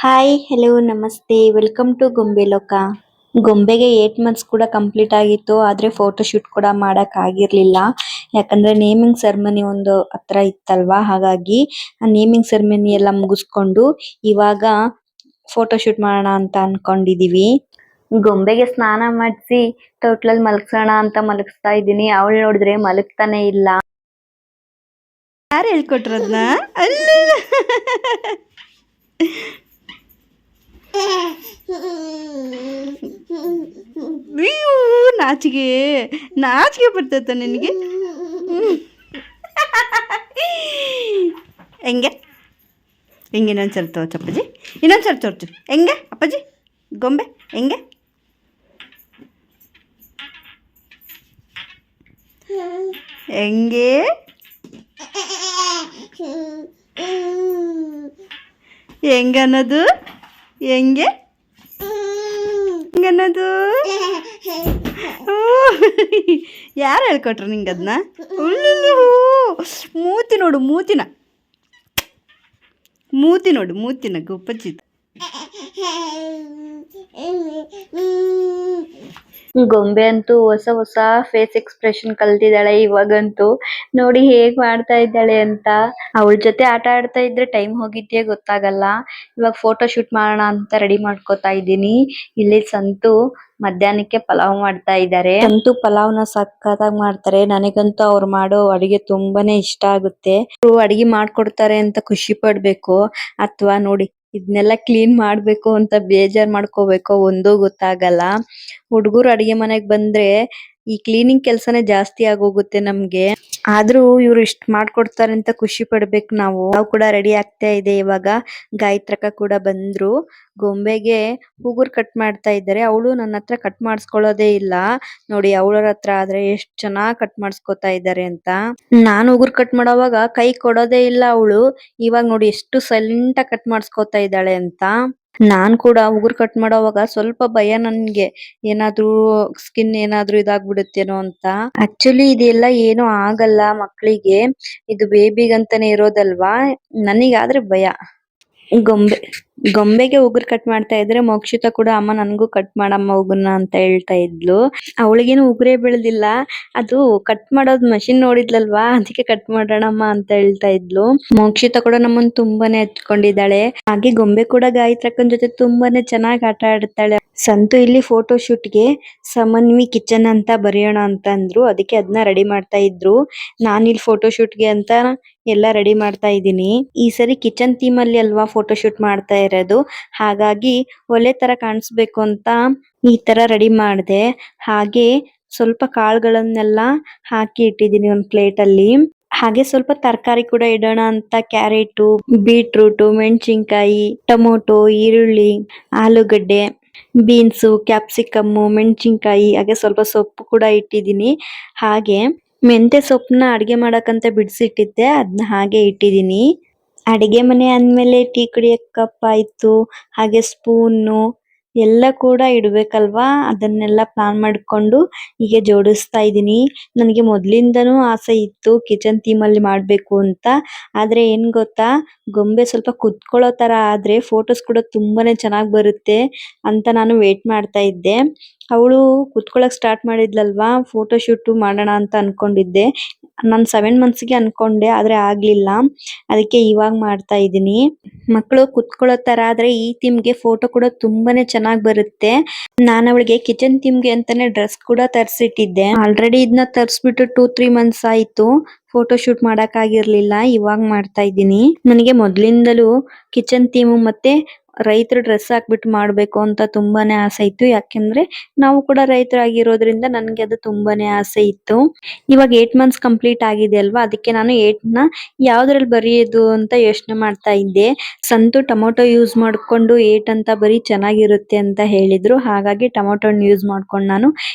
Hi hello ನಮಸ್ತೆ welcome to ಗೊಂಬೆ ಲೋಕ. ಗೊಂಬೆಗೆ 8 ಮಂತ್ಸ್ ಕೂಡ ಕಂಪ್ಲೀಟ್ ಆಗಿತ್ತು, ಆದ್ರೆ ಫೋಟೋ ಶೂಟ್ ಕೂಡ ಮಾಡಕ್ ಆಗಿರ್ಲಿಲ್ಲ. ಯಾಕಂದ್ರೆ ನೇಮಿಂಗ್ ಸೆರೆಮನಿ ಒಂದು ಹತ್ರ ಇತ್ತಲ್ವಾ, ಹಾಗಾಗಿ ಆ ನೇಮಿಂಗ್ ಸೆರೆಮನಿ ಎಲ್ಲ ಮುಗಿಸ್ಕೊಂಡು ಇವಾಗ ಫೋಟೋ ಶೂಟ್ ಮಾಡೋಣ ಅಂತ ಅನ್ಕೊಂಡಿದೀವಿ. ಗೊಂಬೆಗೆ ಸ್ನಾನ ಮಾಡಿಸಿ ತೊಟ್ಲಲ್ಲಿ ಮಲಗ್ಸೋಣ ಅಂತ ಮಲಗಿಸ್ತಾ ಇದ್ದೀನಿ. ಅವಳು ನೋಡಿದ್ರೆ ಮಲಗ್ತಾನೆ ಇಲ್ಲ. ಯಾರು ಹೇಳ್ಕೊಟ್ರದ್ನ? ಅಲ್ಲ ನಾಚಿಕೆ ನಾಚಿಕೆ ಬರ್ತೈತ ನಿನಗೆ? ಹೆಂಗೆ ಹೆಂಗೆ ಇನ್ನೊಂದ್ಸರಿ ತೋರ್ಸು ಅಪ್ಪಾಜಿ, ಇನ್ನೊಂದ್ಸರಿ ತೋರ್ಸು. ಹೆಂಗೆ ಅಪ್ಪಾಜಿ ಗೊಂಬೆ ಹೆಂಗೆ? ಹೆಂಗೆ ಹೆಂಗನ್ನೋದು? ಹೆಂಗೆ ಹೆಂಗನ್ನೋದು? ಯಾರು ಹೇಳ್ಕೊಟ್ರು ನಿಂಗೆ ಅದನ್ನ? ಮೂತಿ ನೋಡು, ಮೂತಿ ನೋಡು, ಮೂತಿನ ಗುಪ್ಪಚ್ಚಿತ್ತು. ಗೊಂಬೆ ಅಂತೂ ಹೊಸ ಹೊಸ ಫೇಸ್ ಎಕ್ಸ್ಪ್ರೆಷನ್ ಕಲ್ತಿದ್ದಾಳೆ ಇವಾಗಂತೂ. ನೋಡಿ ಹೇಗ್ ಮಾಡ್ತಾ ಇದ್ದಾಳೆ ಅಂತ. ಅವಳ ಜೊತೆ ಆಟ ಆಡ್ತಾ ಇದ್ರೆ ಟೈಮ್ ಹೋಗಿದ್ದೇ ಗೊತ್ತಾಗಲ್ಲ. ಇವಾಗ ಫೋಟೋ ಶೂಟ್ ಮಾಡೋಣ ಅಂತ ರೆಡಿ ಮಾಡ್ಕೋತಾ ಇದ್ದೀನಿ. ಇಲ್ಲಿ ಸಂತು ಮಧ್ಯಾಹ್ನಕ್ಕೆ ಪಲಾವ್ ಮಾಡ್ತಾ ಇದ್ದಾರೆ. ಸಂತು ಪಲಾವ್ನ ಸಕ್ಕತ್ತಾಗಿ ಮಾಡ್ತಾರೆ. ನನಗಂತೂ ಅವ್ರು ಮಾಡೋ ಅಡಿಗೆ ತುಂಬಾನೇ ಇಷ್ಟ ಆಗುತ್ತೆ. ಅಡಿಗೆ ಮಾಡ್ಕೊಡ್ತಾರೆ ಅಂತ ಖುಷಿ ಪಡ್ಬೇಕು, ಅಥವಾ ನೋಡಿ ಇದನ್ನೆಲ್ಲ ಕ್ಲೀನ್ ಮಾಡ್ಬೇಕು ಅಂತ ಬೇಜಾರ್ ಮಾಡ್ಕೋಬೇಕು ಒಂದು ಗೊತ್ತಾಗಲ್ಲ. ಹುಡುಗರು ಅಡಿಗೆ ಮನೆಗ್ ಬಂದ್ರೆ ಈ ಕ್ಲೀನಿಂಗ್ ಕೆಲ್ಸನೇ ಜಾಸ್ತಿ ಆಗೋಗುತ್ತೆ ನಮ್ಗೆ. ಆದ್ರೂ ಇವ್ರು ಇಷ್ಟ ಮಾಡ್ಕೊಡ್ತಾರೆ ಅಂತ ಖುಷಿ ಪಡ್ಬೇಕು ನಾವು. ಕೂಡ ರೆಡಿ ಆಗ್ತಾ ಇದೆ. ಇವಾಗ ಗಾಯತ್ರಕ್ಕ ಕೂಡ ಬಂದ್ರು. ಗೊಂಬೆಗೆ ಉಗುರು ಕಟ್ ಮಾಡ್ತಾ ಇದ್ದಾರೆ. ಅವಳು ನನ್ನ ಹತ್ರ ಕಟ್ ಮಾಡಿಸ್ಕೊಳ್ಳೋದೇ ಇಲ್ಲ. ನೋಡಿ ಅವಳ ಹತ್ರ ಆದ್ರೆ ಎಷ್ಟ್ ಚೆನ್ನಾಗ್ ಕಟ್ ಮಾಡಿಸ್ಕೊತಾ ಇದ್ದಾರೆ ಅಂತ. ನಾನು ಉಗುರು ಕಟ್ ಮಾಡೋವಾಗ ಕೈ ಕೊಡೋದೇ ಇಲ್ಲ ಅವಳು. ಇವಾಗ ನೋಡಿ ಎಷ್ಟು ಸೈಲೆಂಟ್ ಆಗಿ ಕಟ್ ಮಾಡಿಸ್ಕೊತಾ ಇದ್ದಾಳೆ ಅಂತ. ನಾನ್ ಕೂಡ ಉಗುರು ಕಟ್ ಮಾಡೋವಾಗ ಸ್ವಲ್ಪ ಭಯ ನನ್ಗೆ, ಏನಾದ್ರೂ ಸ್ಕಿನ್ ಏನಾದ್ರೂ ಇದಾಗ್ಬಿಡುತ್ತೇನೋ ಅಂತ. ಆಕ್ಚುಲಿ ಇದೆಲ್ಲ ಏನು ಆಗಲ್ಲ ಮಕ್ಕಳಿಗೆ, ಇದು ಬೇಬಿಗಂತಾನೆ ಇರೋದಲ್ವಾ. ನನಗಾದ್ರೆ ಭಯ. ಗೊಂಬೆಗೆ ಉಗುರು ಕಟ್ ಮಾಡ್ತಾ ಇದ್ರೆ ಮೋಕ್ಷಿತ ಕೂಡ ಅಮ್ಮ ನನ್ಗೂ ಕಟ್ ಮಾಡಮ್ಮ ಉಗುರ್ನ ಅಂತ ಹೇಳ್ತಾ ಇದ್ಲು. ಅವಳಿಗೇನು ಉಗುರೇ ಬೆಳೆದಿಲ್ಲ, ಅದು ಕಟ್ ಮಾಡೋದ್ ಮಷಿನ್ ನೋಡಿದ್ಲಲ್ವಾ, ಅದಕ್ಕೆ ಕಟ್ ಮಾಡೋಣಮ್ಮ ಅಂತ ಹೇಳ್ತಾ ಇದ್ಲು. ಮೋಕ್ಷಿತ ಕೂಡ ನಮ್ಮನ್ನ ತುಂಬಾನೇ ಹಚ್ಕೊಂಡಿದ್ದಾಳೆ. ಹಾಗೆ ಗೊಂಬೆ ಕೂಡ ಗಾಯತ್ರಕ್ಕನ್ ಜೊತೆ ತುಂಬಾನೇ ಚೆನ್ನಾಗಿ ಆಟ ಆಡ್ತಾಳೆ. ಸಂತು ಇಲ್ಲಿ ಫೋಟೋ ಶೂಟ್ಗೆ ಸಮನ್ವಿ ಕಿಚನ್ ಅಂತ ಬರೆಯೋಣ ಅಂತ ಅಂದ್ರು, ಅದಕ್ಕೆ ಅದನ್ನ ರೆಡಿ ಮಾಡ್ತಾ ಇದ್ರು. ನಾನಿಲ್ಲಿ ಫೋಟೋ ಶೂಟ್ಗೆ ಅಂತ ಎಲ್ಲ ರೆಡಿ ಮಾಡ್ತಾ ಇದ್ದೀನಿ. ಈ ಸರಿ ಕಿಚನ್ ಥೀಮ್ ಅಲ್ಲಿ ಅಲ್ವಾ ಫೋಟೋ ಶೂಟ್ ಮಾಡ್ತಾ ಇರೋದು, ಹಾಗಾಗಿ ಒಳ್ಳೆ ತರ ಕಾಣಿಸ್ಬೇಕು ಅಂತ ಈ ತರ ರೆಡಿ ಮಾಡಿದೆ. ಹಾಗೆ ಸ್ವಲ್ಪ ಕಾಳುಗಳನ್ನೆಲ್ಲ ಹಾಕಿ ಇಟ್ಟಿದ್ದೀನಿ ಒಂದು ಪ್ಲೇಟ್ ಅಲ್ಲಿ. ಹಾಗೆ ಸ್ವಲ್ಪ ತರಕಾರಿ ಕೂಡ ಇಡೋಣ ಅಂತ ಕ್ಯಾರೆಟ್, ಬೀಟ್ರೂಟ್, ಮೆಣಸಿನಕಾಯಿ, ಟೊಮೊಟೊ, ಈರುಳ್ಳಿ, ಆಲೂಗಡ್ಡೆ, ಬೀನ್ಸು, ಕ್ಯಾಪ್ಸಿಕಮ್, ಮೆಣಸಿನಕಾಯಿ, ಹಾಗೆ ಸ್ವಲ್ಪ ಸೊಪ್ಪು ಕೂಡ ಇಟ್ಟಿದ್ದೀನಿ. ಹಾಗೆ ಮೆಂತ್ಯ ಸೊಪ್ಪನ್ನ ಅಡ್ಗೆ ಮಾಡಕ್ಕಂತ ಬಿಡಿಸಿಟ್ಟಿದ್ದೆ, ಅದನ್ನ ಹಾಗೆ ಇಟ್ಟಿದ್ದೀನಿ. ಅಡಿಗೆ ಮನೆ ಅಂದ್ಮೇಲೆ ಟೀ ಕುಡಿಯಕ್ ಕಪ್ ಆಯ್ತು, ಹಾಗೆ ಸ್ಪೂನು ಎಲ್ಲ ಕೂಡ ಇಡ್ಬೇಕಲ್ವಾ. ಅದನ್ನೆಲ್ಲ ಪ್ಲಾನ್ ಮಾಡ್ಕೊಂಡು ಹೀಗೆ ಜೋಡಿಸ್ತಾ ಇದ್ದೀನಿ. ನನಗೆ ಮೊದ್ಲಿಂದನೂ ಆಸೆ ಇತ್ತು ಕಿಚನ್ ಥೀಮ್ ಅಲ್ಲಿ ಮಾಡ್ಬೇಕು ಅಂತ. ಆದ್ರೆ ಏನ್ ಗೊತ್ತಾ, ಗೊಂಬೆ ಸ್ವಲ್ಪ ಕುತ್ಕೊಳ್ಳೋ ತರ ಆದ್ರೆ ಫೋಟೋಸ್ ಕೂಡ ತುಂಬಾನೇ ಚೆನ್ನಾಗ್ ಬರುತ್ತೆ ಅಂತ ನಾನು ವೇಟ್ ಮಾಡ್ತಾ ಇದ್ದೆ. ಅವಳು ಕುತ್ಕೊಳ್ಳೋಕ್ ಸ್ಟಾರ್ಟ್ ಮಾಡಿದ್ಲಲ್ವಾ, ಫೋಟೋ ಶೂಟ್ ಮಾಡೋಣ ಅಂತ ಅನ್ಕೊಂಡಿದ್ದೆ. ನಾನು 7 ಮಂತ್ಸ್ಗೆ ಅನ್ಕೊಂಡೆ, ಆದ್ರೆ ಆಗ್ಲಿಲ್ಲ. ಅದಕ್ಕೆ ಇವಾಗ ಮಾಡ್ತಾ ಇದ್ದೀನಿ. ಮಕ್ಕಳು ಕುತ್ಕೊಳ್ಳೋ ತರ ಆದ್ರೆ ಈ ಥೀಮ್ಗೆ ಫೋಟೋ ಕೂಡ ತುಂಬಾನೇ ಚೆನ್ನಾಗ್ ಬರುತ್ತೆ. ನಾನು ಅವಳಿಗೆ ಕಿಚನ್ ಥೀಮ್ಗೆ ಅಂತಾನೆ ಡ್ರೆಸ್ ಕೂಡ ತರಿಸಿಟ್ಟಿದ್ದೆ. ಆಲ್ರೆಡಿ ಇದನ್ನ ತರಿಸ್ಬಿಟ್ಟು 2-3 ಮಂತ್ಸ್ ಆಯ್ತು. ಫೋಟೋ ಶೂಟ್ ಮಾಡಕ್ ಆಗಿರ್ಲಿಲ್ಲ, ಇವಾಗ ಮಾಡ್ತಾ ಇದ್ದೀನಿ. ನನಗೆ ಮೊದ್ಲಿಂದಲೂ ಕಿಚನ್ ಥೀಮ್ ಮತ್ತೆ ರೈತರ ಡ್ರೆಸ್ ಹಾಕ್ಬಿಟ್ಟು ಮಾಡ್ಬೇಕು ಅಂತ ತುಂಬಾನೇ ಆಸೆ ಇತ್ತು. ಯಾಕೆಂದ್ರೆ ನಾವು ಕೂಡ ರೈತರಾಗಿರೋದ್ರಿಂದ ನನ್ಗೆ ಅದು ತುಂಬಾನೇ ಆಸೆ ಇತ್ತು. ಇವಾಗ 8 ಮಂತ್ಸ್ ಕಂಪ್ಲೀಟ್ ಆಗಿದೆ ಅಲ್ವಾ, ಅದಕ್ಕೆ ನಾನು 8ನ ಯಾವ್ದ್ರಲ್ಲಿ ಬರೆಯೋದು ಅಂತ ಯೋಚನೆ ಮಾಡ್ತಾ ಇದ್ದೆ. ಸಂತು ಟೊಮೊಟೊ ಯೂಸ್ ಮಾಡ್ಕೊಂಡು 8 ಅಂತ ಬರೀ ಚೆನ್ನಾಗಿರುತ್ತೆ ಅಂತ ಹೇಳಿದ್ರು, ಹಾಗಾಗಿ ಟೊಮೊಟೊನ ಯೂಸ್ ಮಾಡ್ಕೊಂಡು ನಾನು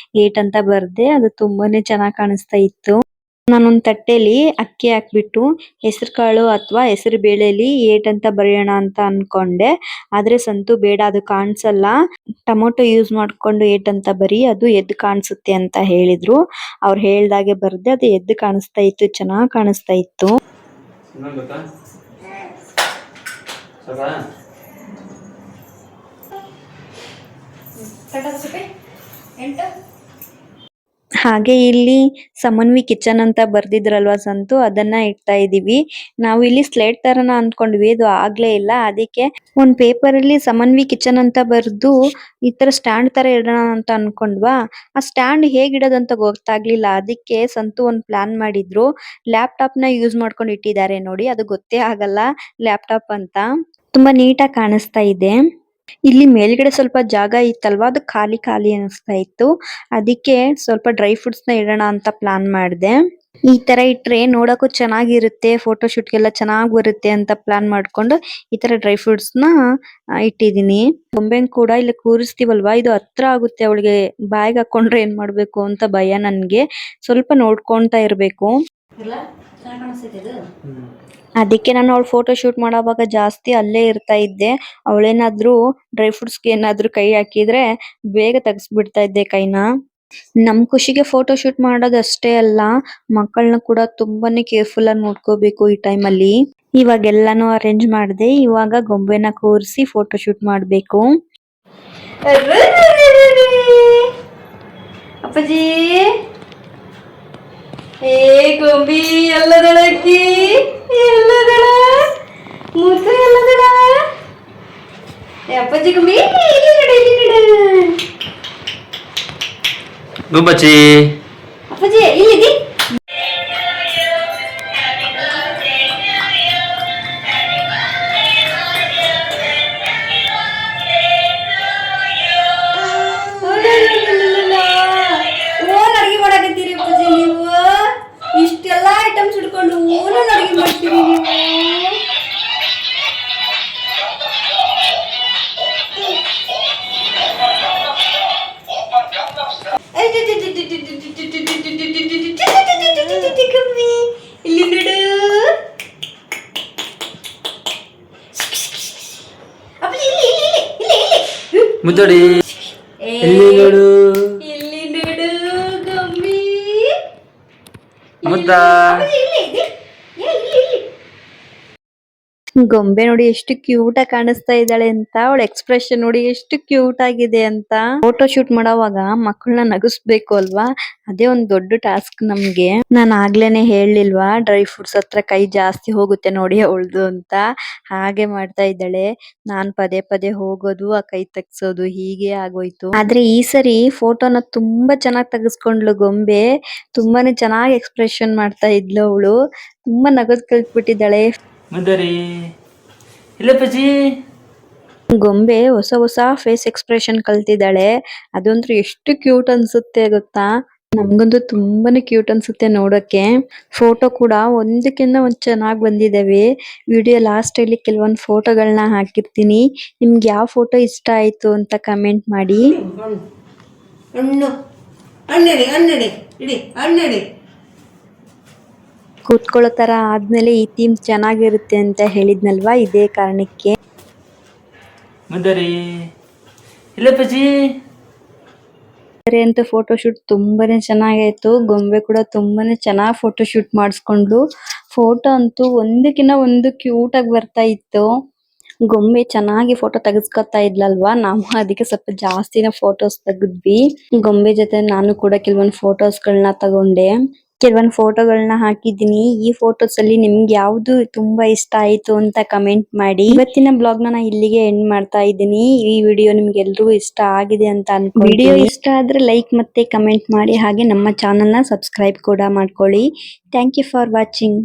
8 ಅಂತ ಬರ್ದೆ. ಅದು ತುಂಬಾನೇ ಚೆನ್ನಾಗಿ ಕಾಣಿಸ್ತಾ ಇತ್ತು. ನಾನೊಂದ್ ತಟ್ಟೆಲಿ ಅಕ್ಕಿ ಹಾಕ್ಬಿಟ್ಟು ಹೆಸರು ಕಾಳು ಅಥವಾ ಹೆಸರು ಬೇಳೆಲಿ 8 ಅಂತ ಬರೆಯೋಣ ಅಂತ ಅನ್ಕೊಂಡೆ. ಆದ್ರೆ ಸಂತು ಬೇಡ, ಅದು ಕಾಣಿಸಲ್ಲ, ಟೊಮೊಟೊ ಯೂಸ್ ಮಾಡ್ಕೊಂಡು 8 ಅಂತ ಬರೀ, ಅದು ಎದ್ದು ಕಾಣಿಸುತ್ತೆ ಅಂತ ಹೇಳಿದ್ರು. ಅವ್ರು ಹೇಳ್ದಾಗೆ ಬರ್ದೆ, ಅದು ಎದ್ದು ಕಾಣಿಸ್ತಾ ಇತ್ತು, ಚೆನ್ನಾಗ್ ಕಾಣಿಸ್ತಾ ಇತ್ತು. ಹಾಗೆ ಇಲ್ಲಿ ಸಮನ್ವಿ ಕಿಚನ್ ಅಂತ ಬರ್ದಿದ್ರಲ್ವಾ ಸಂತು, ಅದನ್ನ ಇಡ್ತಾ ಇದೀವಿ. ನಾವು ಇಲ್ಲಿ ಸ್ಲೇಟ್ ತರನ ಅಂದ್ಕೊಂಡ್ವಿ, ಅದು ಆಗ್ಲೇ ಇಲ್ಲ. ಅದಕ್ಕೆ ಒಂದ್ ಪೇಪರ್ ಅಲ್ಲಿ ಸಮನ್ವಿ ಕಿಚನ್ ಅಂತ ಬರ್ದು ಈ ತರ ಸ್ಟ್ಯಾಂಡ್ ತರ ಇಡೋಣ ಅಂತ ಅನ್ಕೊಂಡ್ವಾ. ಆ ಸ್ಟ್ಯಾಂಡ್ ಹೇಗ್ ಇಡೋದಂತ ಗೊತ್ತಾಗ್ಲಿಲ್ಲ. ಅದಕ್ಕೆ ಸಂತು ಒಂದ್ ಪ್ಲಾನ್ ಮಾಡಿದ್ರು. ಲ್ಯಾಪ್ಟಾಪ್ ನ ಯೂಸ್ ಮಾಡ್ಕೊಂಡು ಇಟ್ಟಿದ್ದಾರೆ ನೋಡಿ, ಅದು ಗೊತ್ತೇ ಆಗಲ್ಲ ಲ್ಯಾಪ್ಟಾಪ್ ಅಂತ. ತುಂಬಾ ನೀಟಾಗಿ ಕಾಣಿಸ್ತಾ ಇದೆ. ಇಲ್ಲಿ ಮೇಲ್ಗಡೆ ಸ್ವಲ್ಪ ಜಾಗ ಇತ್ತಲ್ವಾ, ಅದು ಖಾಲಿ ಖಾಲಿ ಅನಿಸ್ತಾ ಇತ್ತು. ಅದಕ್ಕೆ ಸ್ವಲ್ಪ ಡ್ರೈ ಫ್ರೂಟ್ಸ್ ನ ಇಡೋಣ ಅಂತ ಪ್ಲಾನ್ ಮಾಡಿದೆ. ಈ ತರ ಇಟ್ರೆ ನೋಡಕ್ಕೂ ಚೆನ್ನಾಗಿರುತ್ತೆ, ಫೋಟೋ ಶೂಟ್ಗೆಲ್ಲ ಚೆನ್ನಾಗ್ ಬರುತ್ತೆ ಅಂತ ಪ್ಲಾನ್ ಮಾಡ್ಕೊಂಡು ಈ ತರ ಡ್ರೈ ಫ್ರೂಟ್ಸ್ ನ ಇಟ್ಟಿದೀನಿ. ಗೊಂಬೆನ್ ಕೂಡ ಇಲ್ಲಿ ಕೂರಿಸ್ತೀವಲ್ವಾ, ಇದು ಹತ್ರ ಆಗುತ್ತೆ ಅವಳಿಗೆ. ಬ್ಯಾಗ್ ಹಾಕೊಂಡ್ರೆ ಏನ್ ಮಾಡ್ಬೇಕು ಅಂತ ಭಯ ನನ್ಗೆ. ಸ್ವಲ್ಪ ನೋಡ್ಕೊಂತಾ ಇರ್ಬೇಕು. ಅದಕ್ಕೆ ನಾನು ಅವಳು ಫೋಟೋ ಶೂಟ್ ಮಾಡೋವಾಗ ಜಾಸ್ತಿ ಅಲ್ಲೇ ಇರ್ತಾ ಇದ್ದೆ. ಅವಳೇನಾದ್ರೂ ಡ್ರೈ ಫ್ರೂಟ್ಸ್ಗೆ ಏನಾದ್ರೂ ಕೈ ಹಾಕಿದ್ರೆ ಬೇಗ ತೆಗ್ಸ್ಬಿಡ್ತಾ ಇದ್ದೆ ಕೈನ. ನಮ್ ಖುಷಿಗೆ ಫೋಟೋ ಶೂಟ್ ಮಾಡೋದಷ್ಟೇ ಅಲ್ಲ, ಮಕ್ಕಳನ್ನ ಕೂಡ ತುಂಬಾನೇ ಕೇರ್ಫುಲ್ ಆಗಿ ನೋಡ್ಕೋಬೇಕು ಈ ಟೈಮ್ ಅಲ್ಲಿ. ಇವಾಗ ಎಲ್ಲಾನು ಅರೇಂಜ್ ಮಾಡಿದೆ. ಇವಾಗ ಗೊಂಬೆನ ಕೂರಿಸಿ ಫೋಟೋ ಶೂಟ್ ಮಾಡ್ಬೇಕು. ಅಪ್ಪಾಜಿ ಏ ಗೊಂಬಿ ಎಲ್ಲದಳಕ್ಕಿ ಎಲ್ಲದಳ ಮುತ್ತು ಎಲ್ಲದಳ. ಅಪ್ಪಾಜಿ ಗೊಂಬಿ ಇಲ್ಲಿ ನಡೆ ಇಲ್ಲಿ ನಡೆ. ಗುಬ್ಬಚ್ಚಿ ಅಪ್ಪಾಜಿ ಇಲ್ಲಿದಿ. ಓನ್ ಅಡಿಗೆ ಮಾಡಕತ್ತೀರಿ ಅಪ್ಪಾಜಿ ನೀವು? ಇಷ್ಟೆಲ್ಲಾ ಐಟಮ್ಸ್ ಹಿಡ್ಕೊಂಡು ಓನ್ ಅಡಿಗೆ ಮಾಡ್ತೀರಿ ನೀವು? ಇಲ್ಲಿ ನೋಡು ಅಪ್ಪಾಜಿ, ಮುದ್ದಡಿ ಇಲ್ಲಿ ನೋಡು, ಇಲ್ಲಿ ನೋಡು ಗಮ್ಮಿ ಮುದ್ದ. ಗೊಂಬೆ ನೋಡಿ ಎಷ್ಟು ಕ್ಯೂಟ್ ಆಗಿ ಕಾಣಿಸ್ತಾ ಇದ್ದಾಳೆ ಅಂತ. ಅವಳ ಎಕ್ಸ್ಪ್ರೆಷನ್ ನೋಡಿ ಎಷ್ಟು ಕ್ಯೂಟ್ ಆಗಿದೆ ಅಂತ. ಫೋಟೋ ಶೂಟ್ ಮಾಡೋವಾಗ ಮಕ್ಕಳನ್ನ ನಗಿಸ್ಬೇಕು ಅಲ್ವಾ, ಅದೇ ಒಂದ್ ದೊಡ್ಡ ಟಾಸ್ಕ್ ನಮ್ಗೆ. ನಾನ್ ಆಗ್ಲೇನೆ ಹೇಳಿಲ್ವಾ, ಡ್ರೈ ಫ್ರೂಟ್ಸ್ ಹತ್ರ ಕೈ ಜಾಸ್ತಿ ಹೋಗುತ್ತೆ ನೋಡಿ ಅವಳ್ದು ಅಂತ. ಹಾಗೆ ಮಾಡ್ತಾ ಇದ್ದಾಳೆ. ನಾನ್ ಪದೇ ಪದೇ ಹೋಗೋದು, ಆ ಕೈ ತೆಗ್ಸೋದು, ಹೀಗೆ ಆಗೋಯ್ತು. ಆದ್ರೆ ಈ ಸರಿ ಫೋಟೋನ ತುಂಬಾ ಚೆನ್ನಾಗಿ ತೆಗೆಸ್ಕೊಂಡ್ಲು ಗೊಂಬೆ. ತುಂಬಾನೇ ಚೆನ್ನಾಗಿ ಎಕ್ಸ್ಪ್ರೆಷನ್ ಮಾಡ್ತಾ ಇದ್ಲು ಅವಳು. ತುಂಬಾ ನಗದ್ ಕಲ್ತ್ಬಿಟ್ಟಿದ್ದಾಳೆ. ಮುದ್ದರಿ ಇಲ್ಲಪ್ಪಜ್ಜಿ. ಗೊಂಬೆ ಹೊಸ ಹೊಸ ಫೇಸ್ ಎಕ್ಸ್ಪ್ರೆಷನ್ ಕಲ್ತಿದ್ದಾಳೆ. ಅದಂತೂ ಎಷ್ಟು ಕ್ಯೂಟ್ ಅನ್ಸುತ್ತೆ ಗೊತ್ತಾ. ನಮ್ಗಂತೂ ತುಂಬಾನೇ ಕ್ಯೂಟ್ ಅನ್ಸುತ್ತೆ ನೋಡಕ್ಕೆ. ಫೋಟೋ ಕೂಡ ಒಂದಕ್ಕಿಂತ ಒಂದ್ ಚೆನ್ನಾಗ್ ಬಂದಿದಾವೆ. ವಿಡಿಯೋ ಲಾಸ್ಟ್ ಅಲ್ಲಿ ಕೆಲವೊಂದು ಫೋಟೋಗಳನ್ನ ಹಾಕಿರ್ತೀನಿ. ನಿಮ್ಗೆ ಯಾವ ಫೋಟೋ ಇಷ್ಟ ಆಯ್ತು ಅಂತ ಕಮೆಂಟ್ ಮಾಡಿ. ಕೂತ್ಕೊಳ್ಳೋ ತರ ಆದ್ಮೇಲೆ ಈ ಥೀಮ್ ಚೆನ್ನಾಗಿರುತ್ತೆ ಅಂತ ಹೇಳಿದ್ನಲ್ವಾ, ಇದೇ ಕಾರಣಕ್ಕೆ. ಮುದ್ದರಿ ಇಲ್ಲಪ್ಪಜ್ಜಿ. ಅಂತ ಫೋಟೋ ಶೂಟ್ ತುಂಬಾನೇ ಚೆನ್ನಾಗಾಯ್ತು. ಗೊಂಬೆ ಕೂಡ ತುಂಬಾನೇ ಚೆನ್ನಾಗಿ ಫೋಟೋ ಶೂಟ್ ಮಾಡಿಸ್ಕೊಂಡ್ಲು. ಫೋಟೋ ಅಂತೂ ಒಂದಕ್ಕಿಂತ ಒಂದು ಕ್ಯೂಟ್ ಆಗಿ ಬರ್ತಾ ಇತ್ತು. ಗೊಂಬೆ ಚೆನ್ನಾಗಿ ಫೋಟೋ ತೆಗೆಸ್ಕೊತಾ ಇದ್ಲಲ್ವಾ, ನಾವು ಅದಕ್ಕೆ ಸ್ವಲ್ಪ ಜಾಸ್ತಿನ ಫೋಟೋಸ್ ತೆಗೆದ್ವಿ. ಗೊಂಬೆ ಜೊತೆ ನಾನು ಕೂಡ ಕೆಲವೊಂದು ಫೋಟೋಸ್ಗಳನ್ನ ತಗೊಂಡೆ. ಕೆಲವೊಂದು ಫೋಟೋಗಳನ್ನ ಹಾಕಿದ್ದೀನಿ. ಈ ಫೋಟೋಸ್ ಅಲ್ಲಿ ನಿಮ್ಗೆ ಯಾವ್ದು ತುಂಬಾ ಇಷ್ಟ ಆಯ್ತು ಅಂತ ಕಮೆಂಟ್ ಮಾಡಿ. ಇವತ್ತಿನ ಬ್ಲಾಗ್ ನ ಇಲ್ಲಿಗೆ ಎಂಡ್ ಮಾಡ್ತಾ ಇದ್ದೀನಿ. ಈ ವಿಡಿಯೋ ನಿಮ್ಗೆ ಎಲ್ರಿಗೂ ಇಷ್ಟ ಆಗಿದೆ ಅಂತ ಅನ್ಕೊಂಡು, ವಿಡಿಯೋ ಇಷ್ಟ ಆದ್ರೆ ಲೈಕ್ ಮತ್ತೆ ಕಮೆಂಟ್ ಮಾಡಿ. ಹಾಗೆ ನಮ್ಮ ಚಾನೆಲ್ ನ ಸಬ್ಸ್ಕ್ರೈಬ್ ಕೂಡ ಮಾಡ್ಕೊಳ್ಳಿ. Thank you for watching.